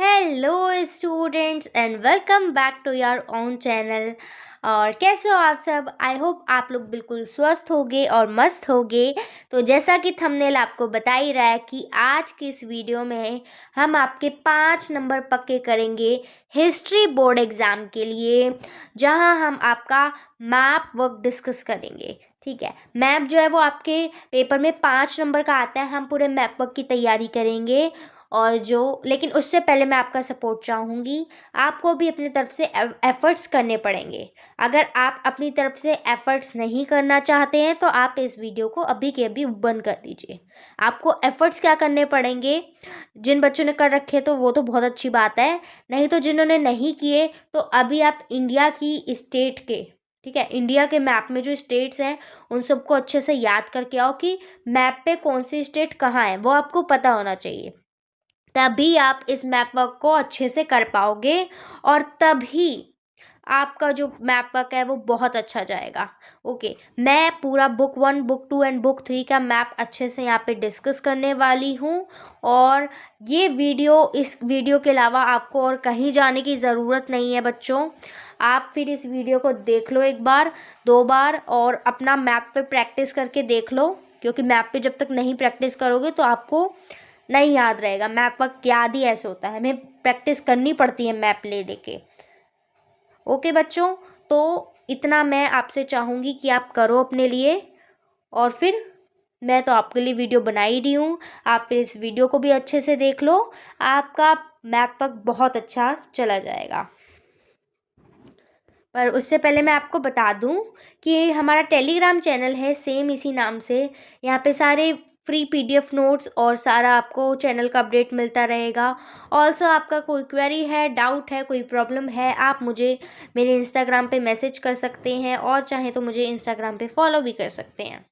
Hello students and welcome back to your own channel. और कैसे हो आप सब? आई होप आप लोग बिल्कुल स्वस्थ होगे और मस्त होगे। तो जैसा कि थंबनेल आपको बता ही रहा है कि आज की इस वीडियो में हम आपके 5 नंबर पक्के करेंगे हिस्ट्री बोर्ड एग्ज़ाम के लिए, जहां हम आपका मैप वर्क डिस्कस करेंगे। ठीक है, मैप जो है वो आपके पेपर में 5 नंबर का आता है। हम पूरे मैप वर्क की तैयारी करेंगे और लेकिन उससे पहले मैं आपका सपोर्ट चाहूँगी। आपको भी अपनी तरफ से एफ़र्ट्स करने पड़ेंगे। अगर आप अपनी तरफ से एफ़र्ट्स नहीं करना चाहते हैं तो आप इस वीडियो को अभी के अभी बंद कर दीजिए। आपको एफ़र्ट्स क्या करने पड़ेंगे? जिन बच्चों ने कर रखे तो वो तो बहुत अच्छी बात है, नहीं तो जिन्होंने नहीं किए तो अभी आप इंडिया की स्टेट के, ठीक है, इंडिया के मैप में जो स्टेट्स हैं उन सबको अच्छे से याद करके आओ कि मैप पे कौन सी स्टेट कहाँ है, वो आपको पता होना चाहिए। तभी आप इस मैप वर्क को अच्छे से कर पाओगे और तभी आपका जो मैप वर्क है वो बहुत अच्छा जाएगा। ओके, मैं पूरा बुक 1, बुक 2 एंड बुक 3 का मैप अच्छे से यहाँ पे डिस्कस करने वाली हूँ। और ये इस वीडियो के अलावा आपको और कहीं जाने की ज़रूरत नहीं है बच्चों। आप फिर इस वीडियो को देख लो 1 बार 2 बार और अपना मैप पे प्रैक्टिस करके देख लो, क्योंकि मैप पे जब तक नहीं प्रैक्टिस करोगे तो आपको नहीं याद रहेगा। मैप वर्क याद ही ऐसे होता है, हमें प्रैक्टिस करनी पड़ती है मैप ले लेके। ओके बच्चों, तो इतना मैं आपसे चाहूँगी कि आप करो अपने लिए। और फिर मैं तो आपके लिए वीडियो बना ही रही हूँ, आप फिर इस वीडियो को भी अच्छे से देख लो। आपका मैप वर्क बहुत अच्छा चला जाएगा। पर उससे पहले मैं आपको बता दूं कि हमारा टेलीग्राम चैनल है सेम इसी नाम से। यहाँ पे सारे फ्री पीडीएफ नोट्स और सारा आपको चैनल का अपडेट मिलता रहेगा। ऑल्सो आपका कोई क्वेरी है, डाउट है, कोई प्रॉब्लम है, आप मुझे मेरे इंस्टाग्राम पे मैसेज कर सकते हैं और चाहे तो मुझे इंस्टाग्राम पे फॉलो भी कर सकते हैं।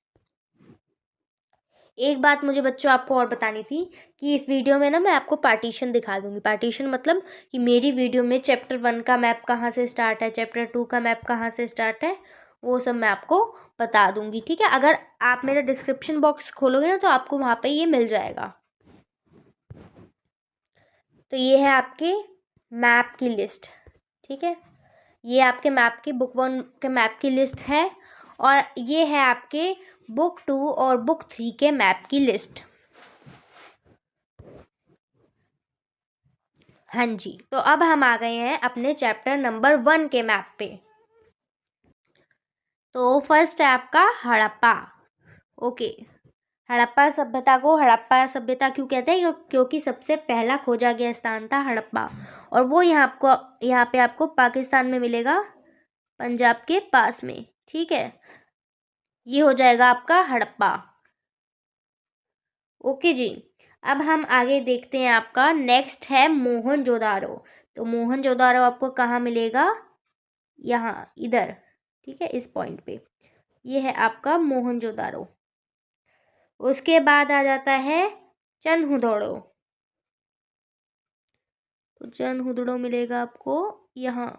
एक बात मुझे बच्चों आपको और बतानी थी कि इस वीडियो में ना मैं आपको पार्टीशन दिखा दूंगी। पार्टीशन मतलब कि मेरी वीडियो में चैप्टर 1 का मैप कहाँ से स्टार्ट है, चैप्टर 2 का मैप कहाँ से स्टार्ट है, वो सब मैं आपको बता दूंगी। ठीक है, अगर आप मेरा डिस्क्रिप्शन बॉक्स खोलोगे ना तो आपको वहाँ पे ये मिल जाएगा। तो ये है आपके मैप की लिस्ट। ठीक है, ये आपके मैप की बुक 1 के मैप की लिस्ट है और ये है आपके बुक 2 और बुक 3 के मैप की लिस्ट। हाँ जी, तो अब हम आ गए हैं अपने चैप्टर नंबर 1 के मैप पे। तो फर्स्ट है आपका हड़प्पा। ओके, हड़प्पा सभ्यता को हड़प्पा सभ्यता क्यों कहते हैं? क्योंकि सबसे पहला खोजा गया स्थान था हड़प्पा, और वो यहाँ पे आपको पाकिस्तान में मिलेगा, पंजाब के पास में। ठीक है, ये हो जाएगा आपका हड़प्पा। ओके जी, अब हम आगे देखते हैं। आपका नेक्स्ट है मोहनजोदारो। तो मोहनजोदारो आपको कहाँ मिलेगा? यहाँ, इधर। ठीक है, इस पॉइंट पे ये है आपका मोहनजोदारो। उसके बाद आ जाता है चनहुदड़ो। तो चनहुदड़ो मिलेगा आपको यहाँ।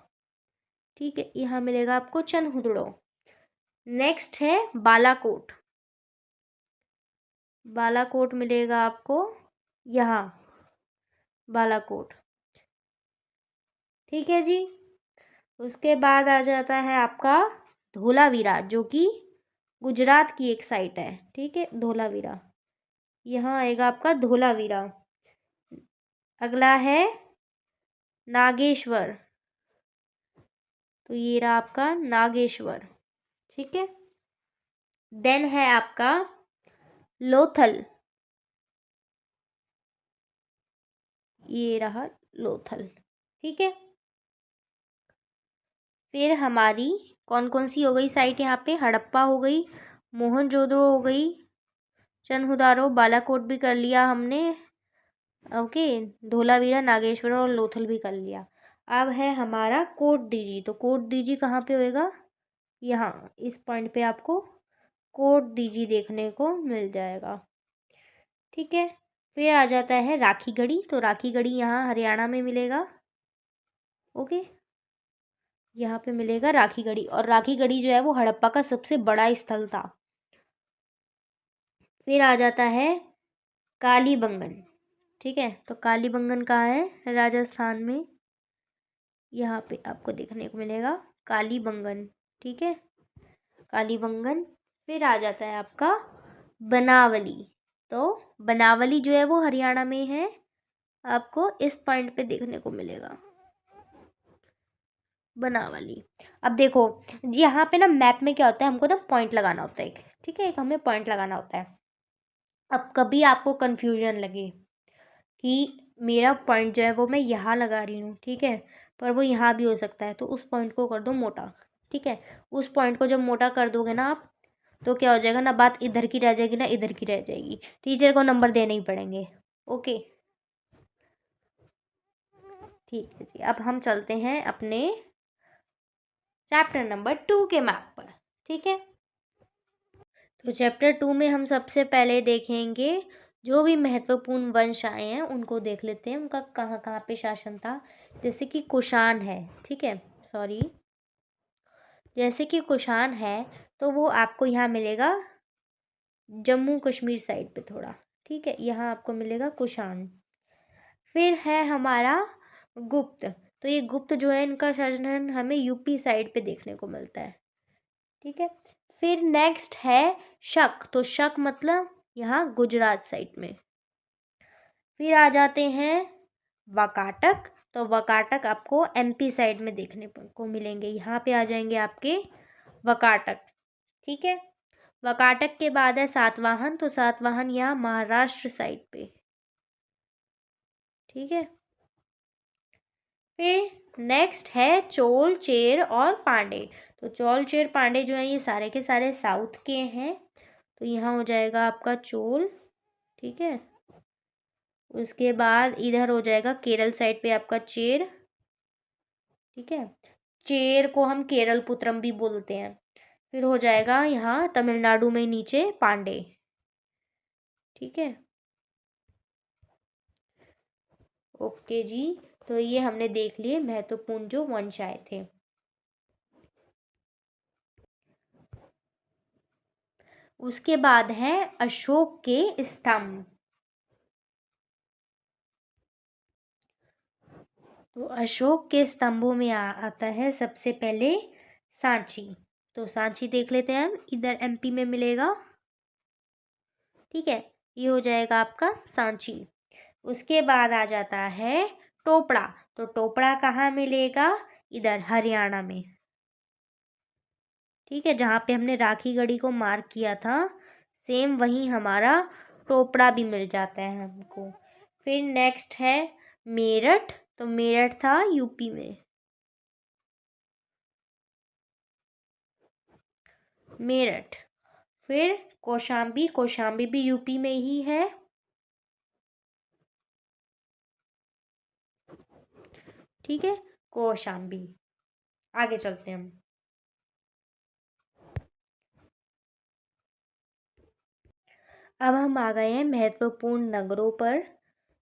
ठीक है, यहाँ मिलेगा आपको चनहुदड़ो। नेक्स्ट है बालाकोट। बालाकोट मिलेगा आपको यहाँ, बालाकोट। ठीक है जी, उसके बाद आ जाता है आपका धोलावीरा, जो कि गुजरात की एक साइट है। ठीक है, धोलावीरा, यहाँ आएगा आपका धोलावीरा। अगला है नागेश्वर। तो ये रहा आपका नागेश्वर। ठीक है, देन है आपका लोथल। ये रहा लोथल। ठीक है, फिर हमारी कौन कौन सी हो गई साइट? यहाँ पे हड़प्पा हो गई, मोहनजोदड़ो हो गई, चनहुदारो, बालाकोट भी कर लिया हमने। ओके, धोलावीरा, नागेश्वर और लोथल भी कर लिया। अब है हमारा कोट दीजी। तो कोट दीजी कहाँ पे होएगा? यहाँ, इस पॉइंट पे आपको कोट दीजी देखने को मिल जाएगा। ठीक है, फिर आ जाता है राखीगढ़ी। तो राखीगढ़ी यहाँ हरियाणा में मिलेगा। ओके, यहाँ पे मिलेगा राखीगढ़ी, और राखीगढ़ी जो है वो हड़प्पा का सबसे बड़ा स्थल था। फिर आ जाता है कालीबंगन। ठीक है। तो कालीबंगन कहाँ है? राजस्थान में, यहाँ पे आपको देखने को मिलेगा कालीबंगन। ठीक है, कालीबंगन। फिर आ जाता है आपका बनावली। तो बनावली जो है वो हरियाणा में है, आपको इस पॉइंट पे देखने को मिलेगा बनावली। अब देखो यहाँ पे ना मैप में क्या होता है, हमको ना पॉइंट लगाना होता है एक, ठीक है, एक हमें पॉइंट लगाना होता है। अब कभी आपको कन्फ्यूजन लगे कि मेरा पॉइंट जो है वो मैं यहाँ लगा रही हूँ, ठीक है, पर वो यहाँ भी हो सकता है, तो उस पॉइंट को कर दो मोटा। ठीक है, उस पॉइंट को जब मोटा कर दोगे ना आप, तो क्या हो जाएगा ना, बात इधर की रह जाएगी ना इधर की रह जाएगी, टीचर को नंबर देने ही पड़ेंगे। ओके, ठीक है जी। अब हम चलते हैं अपने चैप्टर नंबर 2 के मैप पर। ठीक है, तो चैप्टर 2 में हम सबसे पहले देखेंगे जो भी महत्वपूर्ण वंश आए हैं उनको देख लेते हैं, उनका कहाँ कहाँ पे शासन था। जैसे कि कुषाण है, ठीक है, सॉरी, जैसे कि कुषाण है तो वो आपको यहाँ मिलेगा जम्मू कश्मीर साइड पे थोड़ा। ठीक है, यहाँ आपको मिलेगा कुषाण। फिर है हमारा गुप्त। तो ये गुप्त जो है इनका शासन हमें यूपी साइड पे देखने को मिलता है। ठीक है, फिर नेक्स्ट है शक। तो शक मतलब यहाँ गुजरात साइड में। फिर आ जाते हैं वकाटक। तो वकाटक आपको एमपी साइड में देखने को मिलेंगे, यहाँ पे आ जाएंगे आपके वकाटक। ठीक है, वकाटक के बाद है सातवाहन। तो सातवाहन यहाँ महाराष्ट्र साइड पे। ठीक है, फिर नेक्स्ट है चोल, चेर और पांडे। तो चोल, चेर, पांडे जो हैं ये सारे के सारे साउथ के हैं। तो यहाँ हो जाएगा आपका चोल। ठीक है, उसके बाद इधर हो जाएगा केरल साइड पे आपका चेर। ठीक है, चेर को हम केरल पुत्रम भी बोलते हैं। फिर हो जाएगा यहाँ तमिलनाडु में नीचे पांडे। ठीक है, ओके जी। तो ये हमने देख लिए महत्वपूर्ण जो वंश आए थे। उसके बाद है अशोक के स्तंभ। तो अशोक के स्तंभों में आता है सबसे पहले सांची। तो सांची देख लेते हैं हम, इधर एमपी में मिलेगा। ठीक है, ये हो जाएगा आपका सांची। उसके बाद आ जाता है टोपड़ा। तो टोपड़ा कहाँ मिलेगा? इधर हरियाणा में। ठीक है, जहाँ पे हमने राखी गढ़ी को मार्क किया था, सेम वहीं हमारा टोपड़ा भी मिल जाता है हमको। फिर नेक्स्ट है मेरठ। तो मेरठ था यूपी में, मेरठ। फिर कौशाम्बी। कौशाम्बी भी यूपी में ही है। ठीक है, कौशाम्बी। आगे चलते हैं हम। अब हम आ गए हैं महत्वपूर्ण नगरों पर।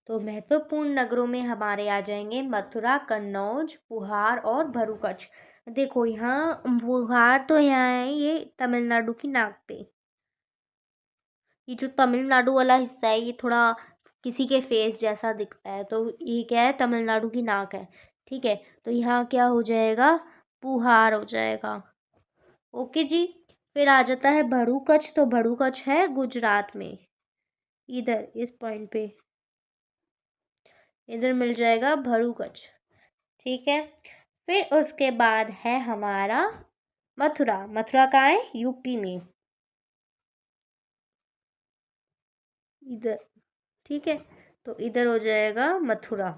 तो महत्वपूर्ण नगरों में हमारे आ जाएंगे मथुरा, कन्नौज, पुहार और भरूच। देखो यहाँ पुहार तो यहाँ है, ये तमिलनाडु की नाक पे। ये जो तमिलनाडु वाला हिस्सा है ये थोड़ा किसी के फेस जैसा दिखता है, तो ये क्या है, तमिलनाडु की नाक है। ठीक है, तो यहाँ क्या हो जाएगा, पुहार हो जाएगा। ओके जी। फिर आ जाता है भड़ूकच। तो भड़ूकच है गुजरात में, इधर इस पॉइंट पे इधर मिल जाएगा भड़ूकच। ठीक है, फिर उसके बाद है हमारा मथुरा। मथुरा कहाँ है? यूपी में, इधर। ठीक है, तो इधर हो जाएगा मथुरा।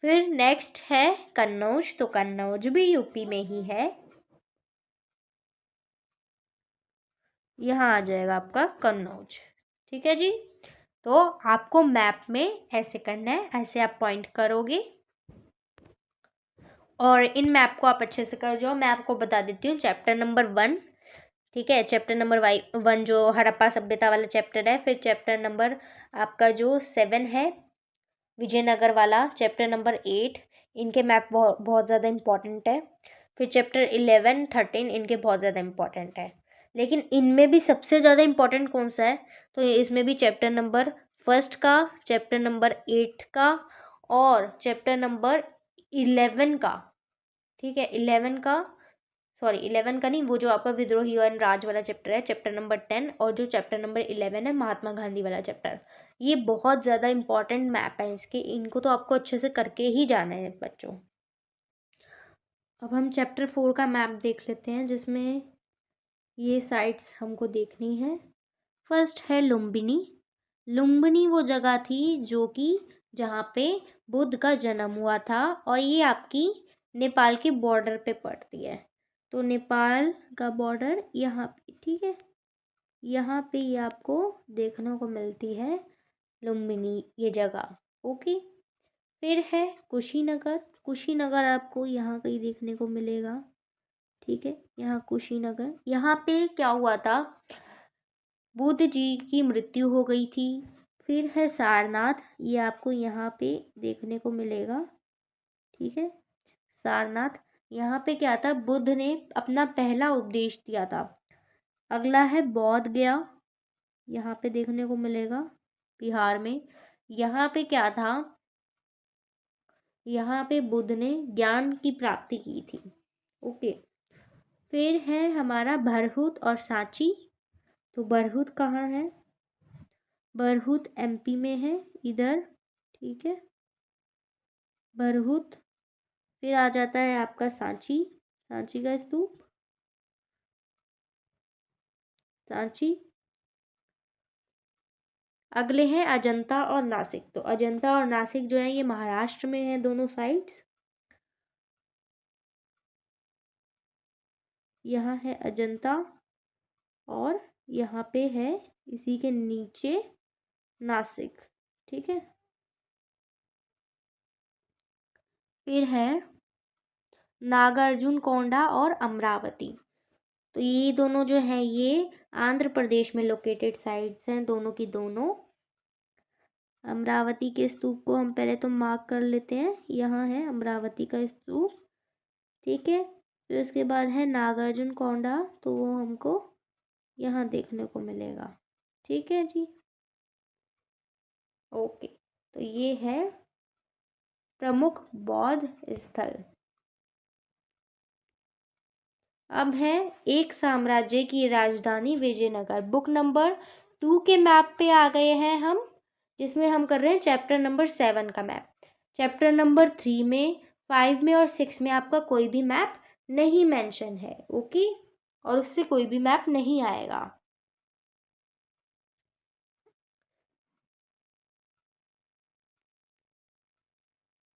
फिर नेक्स्ट है कन्नौज। तो कन्नौज भी यूपी में ही है, यहाँ आ जाएगा आपका कन्नौज। ठीक है जी। तो आपको मैप में ऐसे करना है, ऐसे आप पॉइंट करोगे और इन मैप को आप अच्छे से कर जाओ। मैं आपको बता देती हूँ चैप्टर नंबर 1। ठीक है, चैप्टर नंबर 1 जो हड़प्पा सभ्यता वाला चैप्टर है। फिर चैप्टर नंबर आपका जो 7 है विजयनगर वाला, चैप्टर नंबर 8, इनके मैप बहुत ज़्यादा इम्पॉर्टेंट है। फिर चैप्टर 11, 13 इनके बहुत ज़्यादा इम्पॉर्टेंट है। लेकिन इनमें भी सबसे ज़्यादा इम्पॉर्टेंट कौन सा है? तो इसमें भी चैप्टर नंबर फर्स्ट का, चैप्टर नंबर 8 का और चैप्टर नंबर 11 का। ठीक है, 11 का, सॉरी 11 का नहीं, वो जो आपका विद्रोही और राज वाला चैप्टर है, चैप्टर नंबर 10, और जो चैप्टर नंबर 11 है महात्मा गांधी वाला चैप्टर। ये बहुत ज़्यादा इंपॉर्टेंट मैप है इसके, इनको तो आपको अच्छे से करके ही जाना है बच्चों। अब हम चैप्टर 4 का मैप देख लेते हैं, जिसमें ये साइट्स हमको देखनी है। फर्स्ट है लुम्बिनी। लुम्बिनी वो जगह थी जो कि जहाँ पे बुद्ध का जन्म हुआ था, और ये आपकी नेपाल के बॉर्डर पे पड़ती है। तो नेपाल का बॉर्डर यहाँ पे, ठीक है, यहाँ पे ये आपको देखने को मिलती है लुम्बिनी ये जगह। ओके, फिर है कुशीनगर। कुशीनगर आपको यहाँ कहीं देखने को मिलेगा। ठीक है, यहाँ कुशीनगर, यहाँ पे क्या हुआ था, बुद्ध जी की मृत्यु हो गई थी। फिर है सारनाथ, ये आपको यहाँ पे देखने को मिलेगा। ठीक है, सारनाथ, यहाँ पे क्या था, बुद्ध ने अपना पहला उपदेश दिया था। अगला है बोध गया, यहाँ पे देखने को मिलेगा बिहार में। यहाँ पे क्या था, यहाँ पे बुद्ध ने ज्ञान की प्राप्ति की थी। ओके, फिर है हमारा भरहुत और सांची। तो भरहुत कहाँ है, भरहुत एमपी में है इधर। ठीक है, भरहुत। फिर आ जाता है आपका सांची, सांची का स्तूप, सांची। अगले हैं अजंता और नासिक। तो अजंता और नासिक जो है ये महाराष्ट्र में है, दोनों साइड्स। यहाँ है अजंता और यहाँ पे है इसी के नीचे नासिक। ठीक है, फिर है नागार्जुन कोंडा और अमरावती। तो ये दोनों जो है ये आंध्र प्रदेश में लोकेटेड साइट्स हैं, दोनों की दोनों। अमरावती के स्तूप को हम पहले तो मार्क कर लेते हैं, यहाँ है अमरावती का स्तूप। ठीक है, फिर उसके बाद है नागार्जुन कोंडा, तो वो हमको यहाँ देखने को मिलेगा। ठीक है जी, ओके। तो ये है प्रमुख बौद्ध स्थल। अब है एक साम्राज्य की राजधानी विजयनगर। बुक नंबर 2 के मैप पे आ गए हैं हम, जिसमें हम कर रहे हैं चैप्टर नंबर 7 का मैप। चैप्टर नंबर 3 में, 5 में और 6 में आपका कोई भी मैप नहीं मेंशन है। ओके, और उससे कोई भी मैप नहीं आएगा।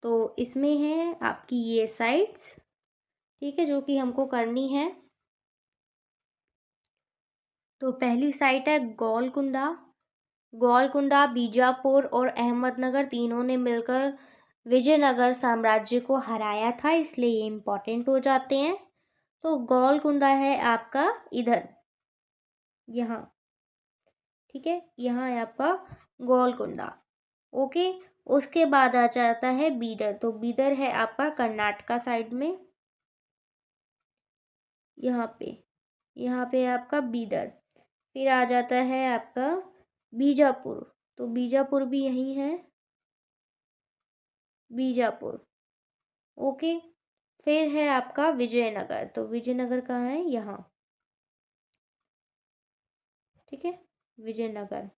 तो इसमें है आपकी ये साइट्स, ठीक है, जो कि हमको करनी है। तो पहली साइट है गोलकुंडा। गोलकुंडा बीजापुर और अहमदनगर तीनों ने मिलकर विजयनगर साम्राज्य को हराया था, इसलिए ये इम्पोर्टेंट हो जाते हैं। तो गोलकुंडा है आपका इधर, यहाँ। ठीक है, यहाँ है आपका गोलकुंडा। ओके, उसके बाद आ जाता है बीदर। तो बीदर है आपका कर्नाटका साइड में, यहाँ पे आपका बीदर। फिर आ जाता है आपका बीजापुर। तो बीजापुर भी यहीं है, बीजापुर। ओके, फिर है आपका विजयनगर। तो विजयनगर कहाँ है, यहाँ। ठीक है, विजयनगर।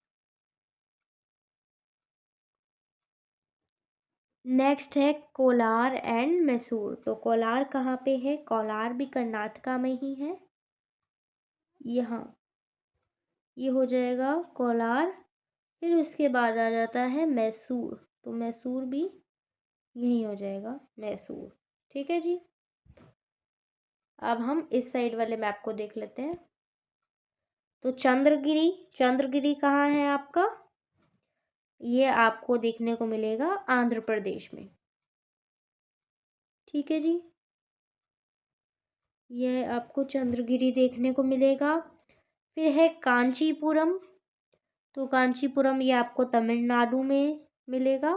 नेक्स्ट है कोलार एंड मैसूर। तो कोलार कहाँ पे है, कोलार भी कर्नाटका में ही है, यहाँ। ये हो जाएगा कोलार। फिर उसके बाद आ जाता है मैसूर। तो मैसूर भी यही हो जाएगा, मैसूर। ठीक है जी, अब हम इस साइड वाले मैप को देख लेते हैं। तो चंद्रगिरी, चंद्रगिरी कहाँ है आपका, ये आपको देखने को मिलेगा आंध्र प्रदेश में। ठीक है जी, यह आपको चंद्रगिरी देखने को मिलेगा। फिर है कांचीपुरम। तो कांचीपुरम ये आपको तमिलनाडु में मिलेगा।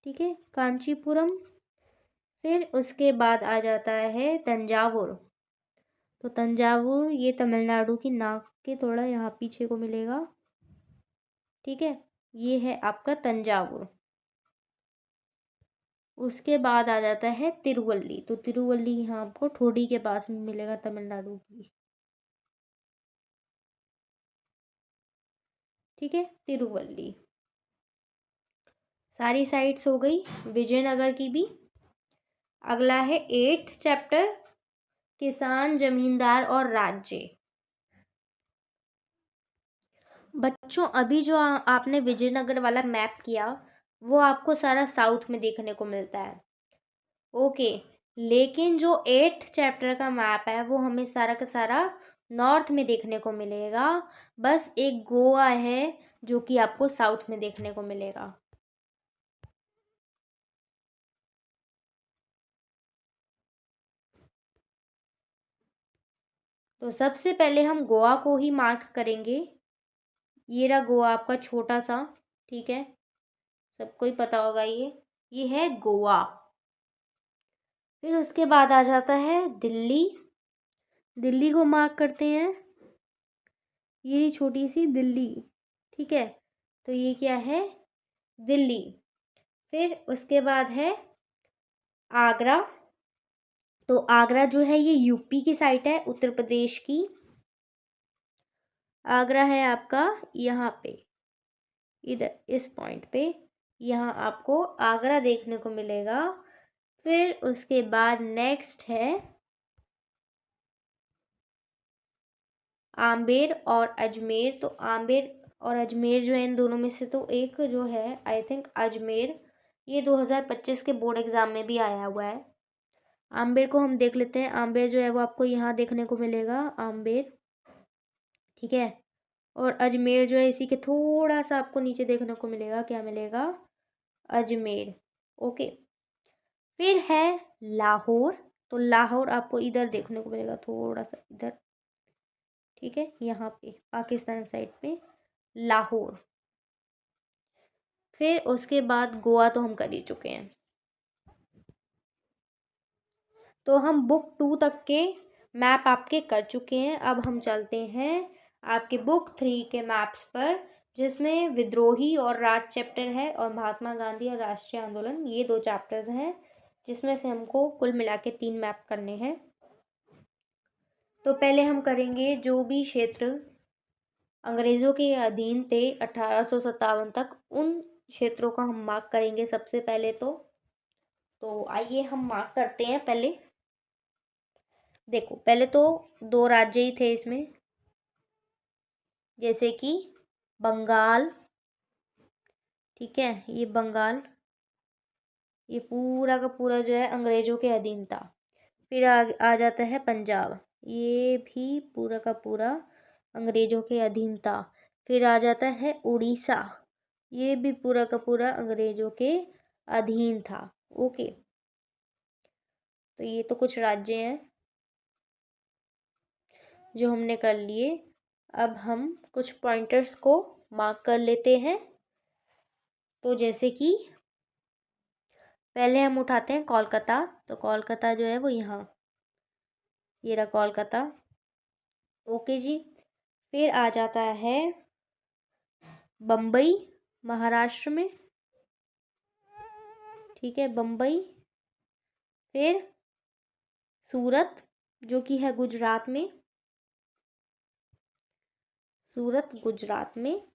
ठीक है, कांचीपुरम। फिर उसके बाद आ जाता है तंजावुर। तो तंजावुर ये तमिलनाडु की नाक के थोड़ा यहाँ पीछे को मिलेगा। ठीक है, ये है आपका तंजावुर। उसके बाद आ जाता है तिरुवल्ली। तो तिरुवल्ली यहाँ आपको ठोडी के पास में मिलेगा, तमिलनाडु की। ठीक है, तिरुवल्ली। सारी साइट्स हो गई, विजयनगर की भी। अगला है 8th चैप्टर, किसान, जमींदार और राज्य। बच्चों अभी जो आपने विजयनगर वाला मैप किया, वो आपको सारा साउथ में देखने को मिलता है। ओके, लेकिन जो 8th चैप्टर का मैप है वो हमें सारा का सारा नॉर्थ में देखने को मिलेगा। बस एक गोवा है जो कि आपको साउथ में देखने को मिलेगा। तो सबसे पहले हम गोवा को ही मार्क करेंगे। ये रहा गोवा आपका छोटा सा, ठीक है, सबको ही पता होगा ये है गोवा। फिर उसके बाद आ जाता है दिल्ली। दिल्ली को मार्क करते हैं, ये छोटी सी दिल्ली। ठीक है, तो ये क्या है, दिल्ली। फिर उसके बाद है आगरा। तो आगरा जो है ये यूपी की साइट है, उत्तर प्रदेश की। आगरा है आपका यहाँ पे, इधर इस पॉइंट पे, यहाँ आपको आगरा देखने को मिलेगा। फिर उसके बाद नेक्स्ट है आमेर और अजमेर। तो आमेर और अजमेर जो है, इन दोनों में से तो एक जो है, आई थिंक अजमेर, ये 2025 के बोर्ड एग्ज़ाम में भी आया हुआ है। आमेर को हम देख लेते हैं। आमेर जो है वो आपको यहाँ देखने को मिलेगा, आमेर। ठीक है, और अजमेर जो है इसी के थोड़ा सा आपको नीचे देखने को मिलेगा, क्या मिलेगा, अजमेर। ओके, फिर है लाहौर। तो लाहौर आपको इधर देखने को मिलेगा, थोड़ा सा इधर। ठीक है, यहाँ पे पाकिस्तान साइड पे लाहौर। फिर उसके बाद गोवा तो हम कर ही चुके हैं। तो हम बुक 2 तक के मैप आपके कर चुके हैं। अब हम चलते हैं आपके बुक 3 के मैप्स पर, जिसमें विद्रोही और राज चैप्टर है, और महात्मा गांधी और राष्ट्रीय आंदोलन, ये 2 चैप्टर्स हैं, जिसमें से हमको कुल मिला के 3 मैप करने हैं। तो पहले हम करेंगे जो भी क्षेत्र अंग्रेज़ों के अधीन थे 1857 तक, उन क्षेत्रों का हम मार्क करेंगे सबसे पहले। तो आइए हम मार्क करते हैं। पहले देखो, पहले तो 2 राज्य ही थे इसमें, जैसे कि बंगाल। ठीक है, ये बंगाल, ये पूरा का पूरा जो है अंग्रेज़ों के अधीन था। फिर आ जाता है पंजाब, ये भी पूरा का पूरा अंग्रेज़ों के अधीन था। फिर आ जाता है उड़ीसा, ये भी पूरा का पूरा अंग्रेज़ों के अधीन था। ओके, तो ये तो कुछ राज्य हैं जो हमने कर लिए। अब हम कुछ पॉइंटर्स को मार्क कर लेते हैं। तो जैसे कि पहले हम उठाते हैं कोलकाता। तो कोलकाता जो है वो यहाँ, ये रहा कोलकाता। ओके जी। फिर आ जाता है बम्बई, महाराष्ट्र में। ठीक है, बम्बई। फिर सूरत, जो कि है गुजरात में, सूरत गुजरात में।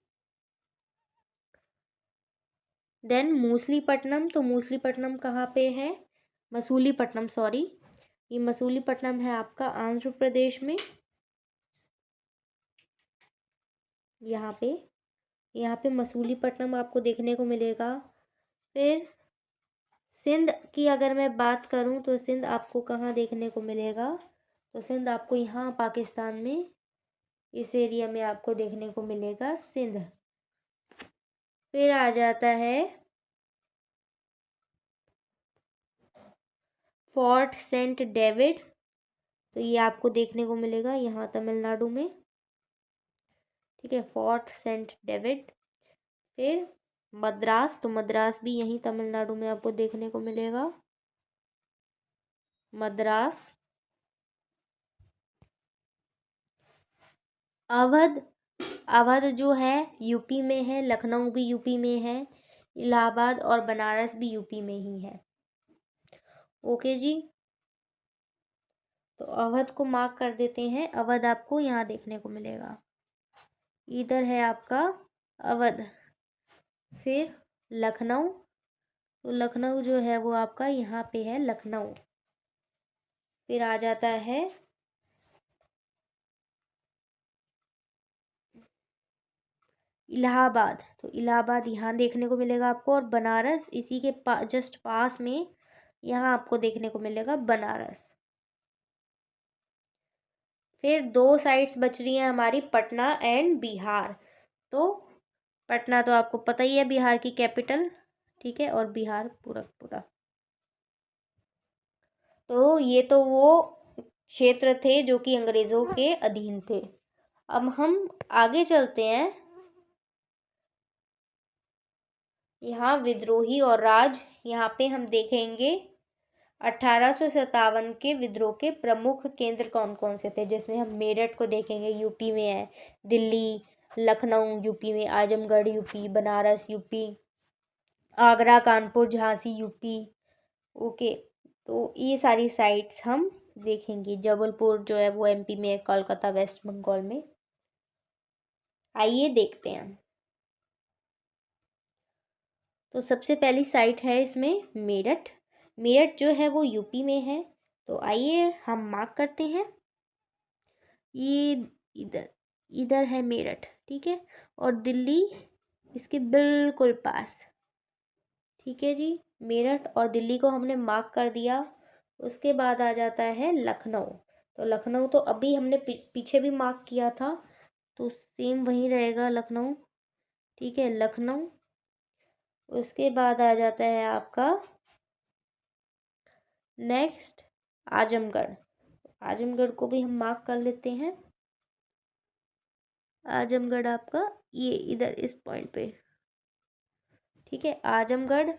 देन मूसलीपट्टनम। तो मूसलीपट्टनम कहाँ पे है, मसूलीपट्टनम, सॉरी, ये मसूलीपट्टनम है आपका आंध्र प्रदेश में, यहाँ पे मसूलीपट्टनम आपको देखने को मिलेगा। फिर सिंध की अगर मैं बात करूँ तो सिंध आपको कहाँ देखने को मिलेगा, तो सिंध आपको यहाँ पाकिस्तान में, इस एरिया में आपको देखने को मिलेगा सिंध। फिर आ जाता है फोर्ट सेंट डेविड। तो ये आपको देखने को मिलेगा यहाँ तमिलनाडु में। ठीक है, फोर्ट सेंट डेविड। फिर मद्रास। तो मद्रास भी यहीं तमिलनाडु में आपको देखने को मिलेगा, मद्रास। अवध, अवध जो है यूपी में है, लखनऊ भी यूपी में है, इलाहाबाद और बनारस भी यूपी में ही है। ओके जी, तो अवध को मार्क कर देते हैं। अवध आपको यहाँ देखने को मिलेगा, इधर है आपका अवध। फिर लखनऊ, तो लखनऊ जो है वो आपका यहाँ पे है, लखनऊ। फिर आ जाता है इलाहाबाद, तो इलाहाबाद यहाँ देखने को मिलेगा आपको, और बनारस इसी के जस्ट पास में यहाँ आपको देखने को मिलेगा बनारस। फिर दो साइट्स बच रही हैं हमारी, पटना एंड बिहार। तो पटना तो आपको पता ही है, बिहार की कैपिटल, ठीक है, और बिहार पूरा पूरा। तो ये तो वो क्षेत्र थे जो कि अंग्रेजों के अधीन थे। अब हम आगे चलते हैं। यहाँ विद्रोही और राज, यहाँ पे हम देखेंगे 1857 के विद्रोह के प्रमुख केंद्र कौन कौन से थे, जिसमें हम मेरठ को देखेंगे, यूपी में है, दिल्ली, लखनऊ यूपी में, Azamgarh UP, Banaras UP, Agra, Kanpur, Jhansi UP. Okay, तो ये सारी साइट्स हम देखेंगे। जबलपुर जो है वो एमपी में है, कोलकाता वेस्ट बंगाल में। आइए देखते हैं। तो सबसे पहली साइट है इसमें मेरठ। मेरठ जो है वो यूपी में है, तो आइए हम मार्क करते हैं। ये इधर इधर है मेरठ, ठीक है, और दिल्ली इसके बिल्कुल पास। ठीक है जी, मेरठ और दिल्ली को हमने मार्क कर दिया। उसके बाद आ जाता है लखनऊ। तो लखनऊ तो अभी हमने पीछे भी मार्क किया था, तो सेम वहीं रहेगा लखनऊ। ठीक है, लखनऊ। उसके बाद आ जाता है आपका नेक्स्ट आजमगढ़। आजमगढ़ को भी हम मार्क कर लेते हैं। आजमगढ़ आपका ये इधर इस पॉइंट पे, ठीक है, आजमगढ़।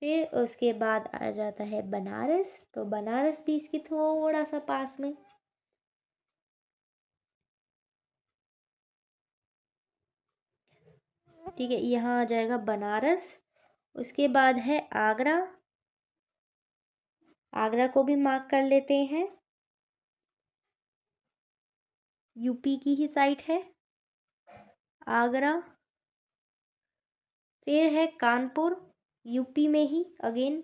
फिर उसके बाद आ जाता है बनारस, तो बनारस भी इसकी थोड़ा सा पास में। ठीक है, यहाँ आ जाएगा बनारस। उसके बाद है आगरा। आगरा को भी मार्क कर लेते हैं, यूपी की ही साइट है आगरा। फिर है कानपुर, यूपी में ही अगेन,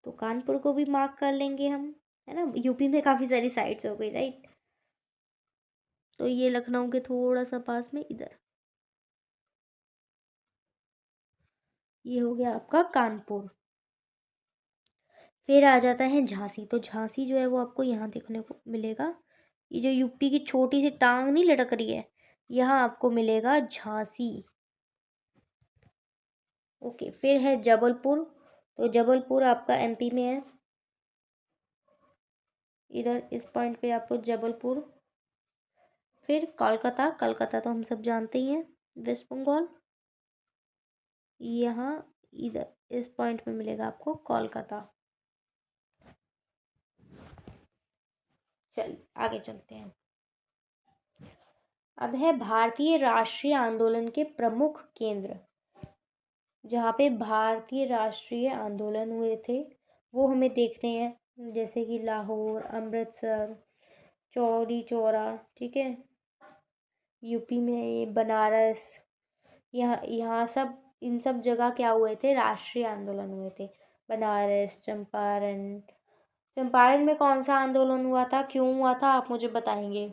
तो कानपुर को भी मार्क कर लेंगे हम, है ना। यूपी में काफ़ी सारी साइट्स हो गई, राइट। तो ये लखनऊ के थोड़ा सा पास में इधर, ये हो गया आपका कानपुर। फिर आ जाता है झांसी। तो झांसी जो है वो आपको यहाँ देखने को मिलेगा, ये जो यूपी की छोटी सी टांग नहीं लटक रही है, यहाँ आपको मिलेगा झांसी। ओके, फिर है जबलपुर। तो जबलपुर आपका एमपी में है, इधर इस पॉइंट पे आपको जबलपुर। फिर कोलकाता, कोलकाता तो हम सब जानते ही हैं, वेस्ट बंगाल। यहाँ इधर इस पॉइंट पे मिलेगा आपको कोलकाता। चलिए आगे चलते हैं। अब है भारतीय राष्ट्रीय आंदोलन के प्रमुख केंद्र। जहाँ पे भारतीय राष्ट्रीय आंदोलन हुए थे वो हमें देखने हैं, जैसे कि लाहौर, अमृतसर, चौरी चौरा, ठीक है, यूपी में ये बनारस, यहाँ यहाँ सब, इन सब जगह क्या हुए थे, राष्ट्रीय आंदोलन हुए थे। बनारस, चंपारण। चंपारण में कौन सा आंदोलन हुआ था, क्यों हुआ था, आप मुझे बताएंगे।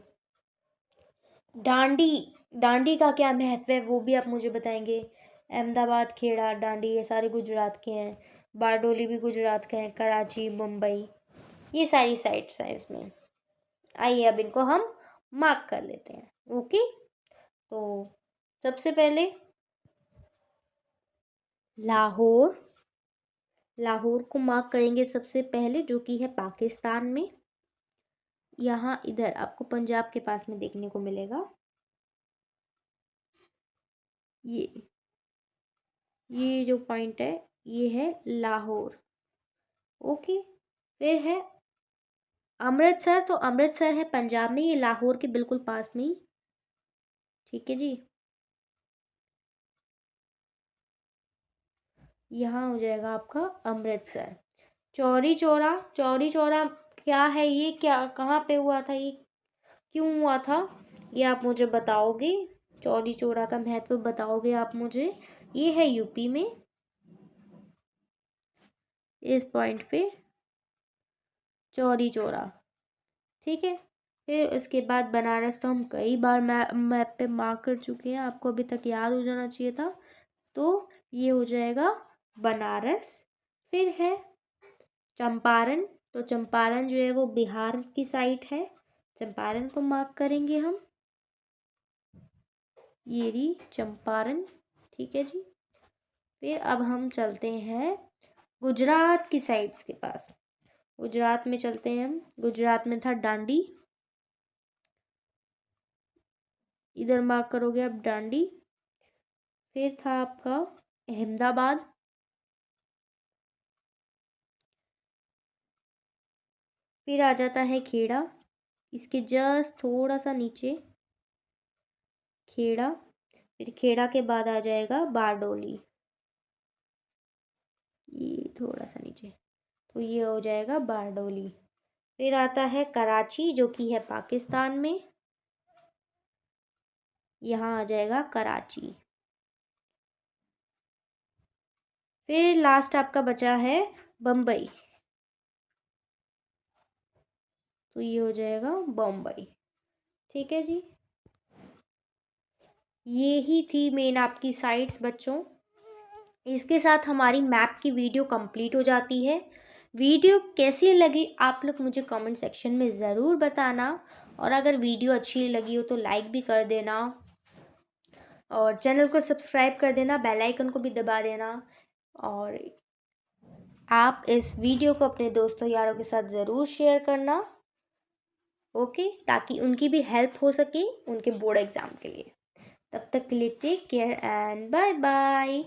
डांडी, डांडी का क्या महत्व है वो भी आप मुझे बताएंगे। अहमदाबाद, खेड़ा, डांडी ये सारे गुजरात के हैं। बारडोली भी गुजरात के हैं, कराची, मुंबई, ये सारी साइट्स हैं इसमें। आइए अब इनको हम मार्क कर लेते हैं। ओके, तो सबसे पहले लाहौर, लाहौर को मार्क करेंगे सबसे पहले, जो कि है पाकिस्तान में। यहाँ इधर आपको पंजाब के पास में देखने को मिलेगा, ये जो पॉइंट है ये है लाहौर। ओके, फिर है अमृतसर। तो अमृतसर है पंजाब में, ये लाहौर के बिल्कुल पास में ही। ठीक है जी। यहाँ हो जाएगा आपका अमृतसर। चौरी चौरा क्या है, ये क्या कहाँ पे हुआ था, ये क्यों हुआ था, ये आप मुझे बताओगे। चौरी चौरा का महत्व बताओगे आप मुझे। ये है यूपी में, इस पॉइंट पे चौरी चौरा। ठीक है। फिर उसके बाद बनारस तो हम कई बार मैप पे मार्क कर चुके हैं, आपको अभी तक याद हो जाना चाहिए था। तो ये हो जाएगा बनारस। फिर है चंपारण। तो चंपारण जो है वो बिहार की साइड है, चंपारण को मार्क करेंगे हम। ये रही चंपारण। ठीक है जी। फिर अब हम चलते हैं गुजरात की साइड्स के पास। गुजरात में चलते हैं हम। गुजरात में था डांडी, इधर मार्क करोगे आप डांडी। फिर था आपका अहमदाबाद। फिर आ जाता है खेड़ा, इसके जस्ट थोड़ा सा नीचे खेड़ा। फिर खेड़ा के बाद आ जाएगा बारडोली, ये थोड़ा सा नीचे। तो ये हो जाएगा बारडोली। फिर आता है कराची, जो कि है पाकिस्तान में, यहाँ आ जाएगा कराची। फिर लास्ट आपका बचा है बम्बई, तो ये हो जाएगा बम्बई। ठीक है जी। ये ही थी मेन आपकी साइट्स बच्चों। इसके साथ हमारी मैप की वीडियो कंप्लीट हो जाती है। वीडियो कैसी लगी आप लोग मुझे कमेंट सेक्शन में ज़रूर बताना, और अगर वीडियो अच्छी लगी हो तो लाइक भी कर देना, और चैनल को सब्सक्राइब कर देना, बेल आइकन को भी दबा देना, और आप इस वीडियो को अपने दोस्तों यारों के साथ ज़रूर शेयर करना। ओके, ताकि उनकी भी हेल्प हो सके उनके बोर्ड एग्ज़ाम के लिए। तब तक के लिए take care and bye bye.